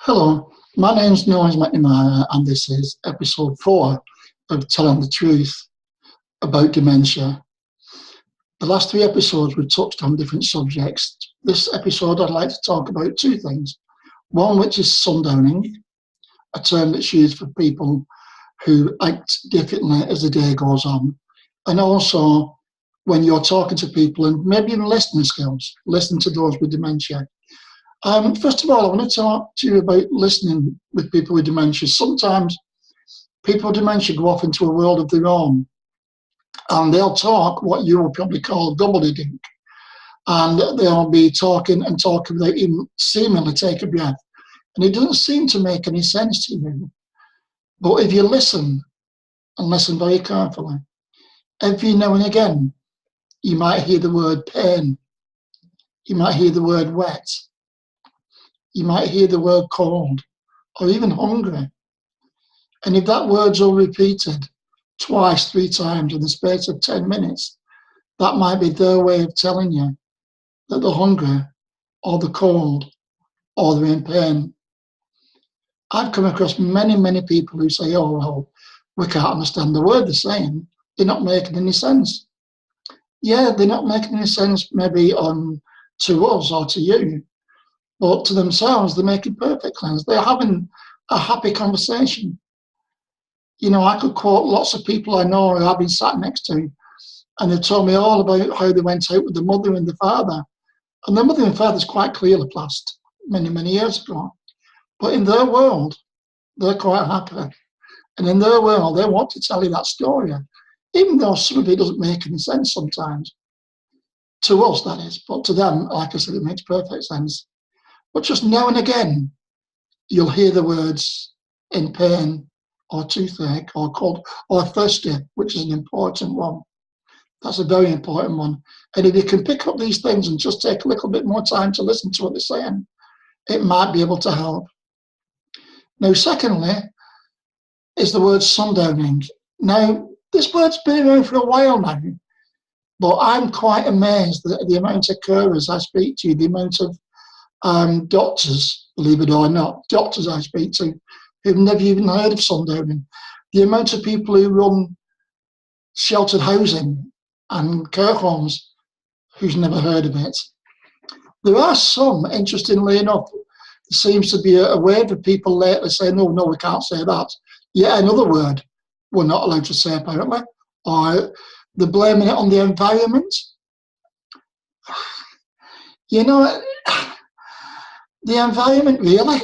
Hello, my name's Noel McNamara and this is episode 4 of Telling the Truth about dementia. The last 3 episodes we touched on different subjects. This episode I'd like to talk about 2 things. One which is sundowning, a term that's used for people who act differently as the day goes on, and also when you're talking to people and maybe even listening skills, listen to those with dementia. First of all, I want to talk to you about listening with people with dementia. Sometimes people with dementia go off into a world of their own and they'll talk what you will probably call gobbledygook. And they'll be talking and talking without even seemingly take a breath. And it doesn't seem to make any sense to you. But if you listen and listen very carefully, every now and again, you might hear the word pain. You might hear the word wet. You might hear the word cold or even hungry. And if that word's all repeated twice, 3 times in the space of 10 minutes, that might be their way of telling you that they're hungry or they're cold or they're in pain. I've come across many people who say, oh, well, we can't understand the word they're saying. They're not making any sense. Yeah, they're not making any sense maybe to us or to you. But to themselves, they're making perfect sense. They're having a happy conversation. You know, I could quote lots of people I know who I've been sat next to, and they've told me all about how they went out with the mother and the father. And the mother and father's quite clearly passed many years ago. But in their world, they're quite happy. And in their world, they want to tell you that story, even though some of it doesn't make any sense sometimes. To us, that is. But to them, like I said, it makes perfect sense. But just now and again, you'll hear the words in pain or toothache or cold or thirsty, which is an important one. That's a very important one. And if you can pick up these things and just take a little bit more time to listen to what they're saying, it might be able to help. Now, secondly, is the word sundowning. Now, this word's been around for a while now, but I'm quite amazed at the amount of carers I speak to, the amount of doctors, believe it or not, doctors I speak to who've never even heard of sundowning. The amount of people who run sheltered housing and care homes who's never heard of it. There are some, interestingly enough, there seems to be a wave of people lately saying, no, we can't say that. Yet another word we're not allowed to say apparently, or they're blaming it on the environment. You know, the environment, really?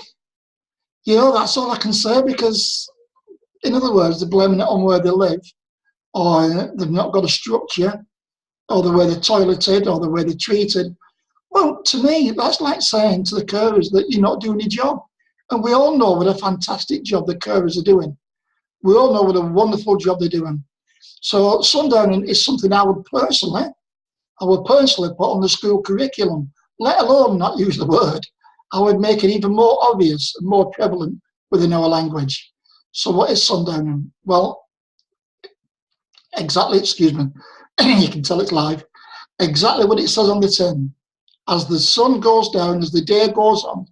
You know, that's all I can say, because, in other words, they're blaming it on where they live, or they've not got a structure, or the way they're toileted, or the way they're treated. Well, to me, that's like saying to the carers that you're not doing your job. And we all know what a fantastic job the carers are doing. We all know what a wonderful job they're doing. So sundowning is something I would personally put on the school curriculum, let alone not use the word. I would make it even more obvious and more prevalent within our language. So what is sundowning? Well, exactly, excuse me, you can tell it's live, exactly what it says on the tin. As the sun goes down, as the day goes on,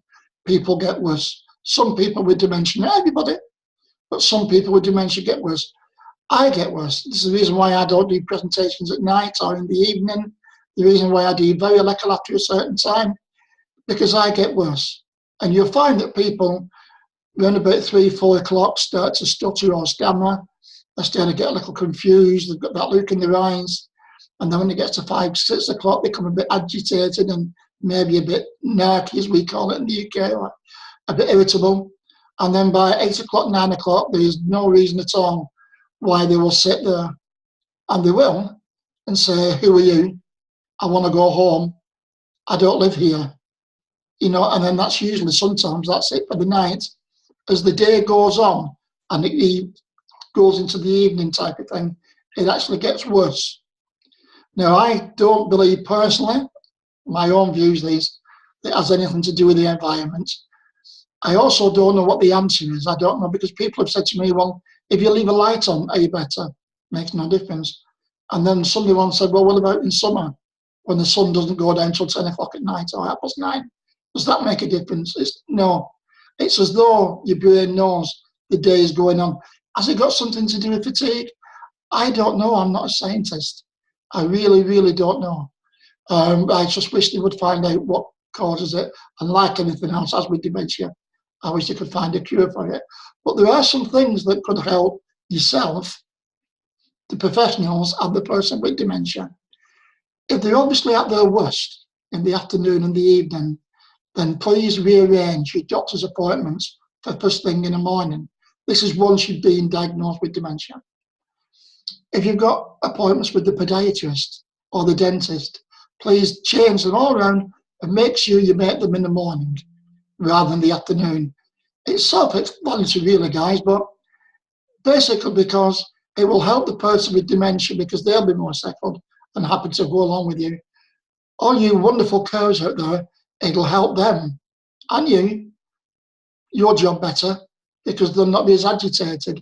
people get worse. Some people with dementia, not everybody, but some people with dementia get worse. I get worse. This is the reason why I don't do presentations at night or in the evening, the reason why I do very little after a certain time, because I get worse. And you'll find that people around about 3-4 o'clock start to stutter or stammer. They start to get a little confused. They've got that look in their eyes. And then when it gets to 5-6 o'clock, they become a bit agitated and maybe a bit narky, as we call it in the UK, or a bit irritable. And then by 8 o'clock, 9 o'clock, there's no reason at all why they will sit there. And they will, and say, who are you? I want to go home. I don't live here. You know, and then that's usually, sometimes that's it for the night. As the day goes on and it goes into the evening type of thing, it actually gets worse. Now, I don't believe personally, my own views is, it has anything to do with the environment. I also don't know what the answer is. I don't know, because people have said to me, well, if you leave a light on, are you better? Makes no difference. And then somebody once said, well, what about in summer, when the sun doesn't go down till 10 o'clock at night or 9:30? Does that make a difference? No. It's as though your brain knows the day is going on. Has it got something to do with fatigue? I don't know. I'm not a scientist. I really, really don't know. I just wish they would find out what causes it. And like anything else, as with dementia, I wish they could find a cure for it. But there are some things that could help yourself, the professionals, and the person with dementia. If they're obviously at their worst in the afternoon and the evening, then please rearrange your doctor's appointments for first thing in the morning. This is once you've been diagnosed with dementia. If you've got appointments with the podiatrist or the dentist, please change them all around and make sure you make them in the morning rather than the afternoon. It's self-explanatory really, guys, but basically because it will help the person with dementia because they'll be more settled and happy to go along with you. All you wonderful carers out there, it'll help them and you, your job better, because they'll not be as agitated.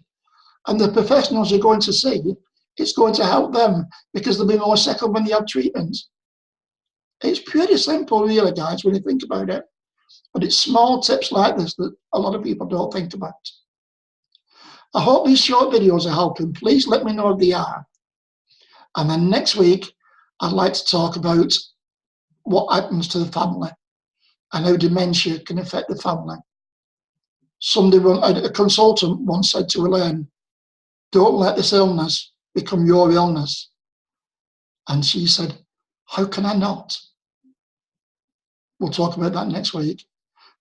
And the professionals you're going to see, it's going to help them because they'll be more settled when they have treatments. It's pretty simple, really, guys, when you think about it. But it's small tips like this that a lot of people don't think about. I hope these short videos are helping. Please let me know if they are. And then next week, I'd like to talk about what happens to the family and how dementia can affect the family. A consultant once said to Elaine, "Don't let this illness become your illness." And she said, "How can I not?" We'll talk about that next week.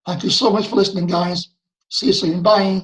Thank you so much for listening, guys. See you soon. Bye.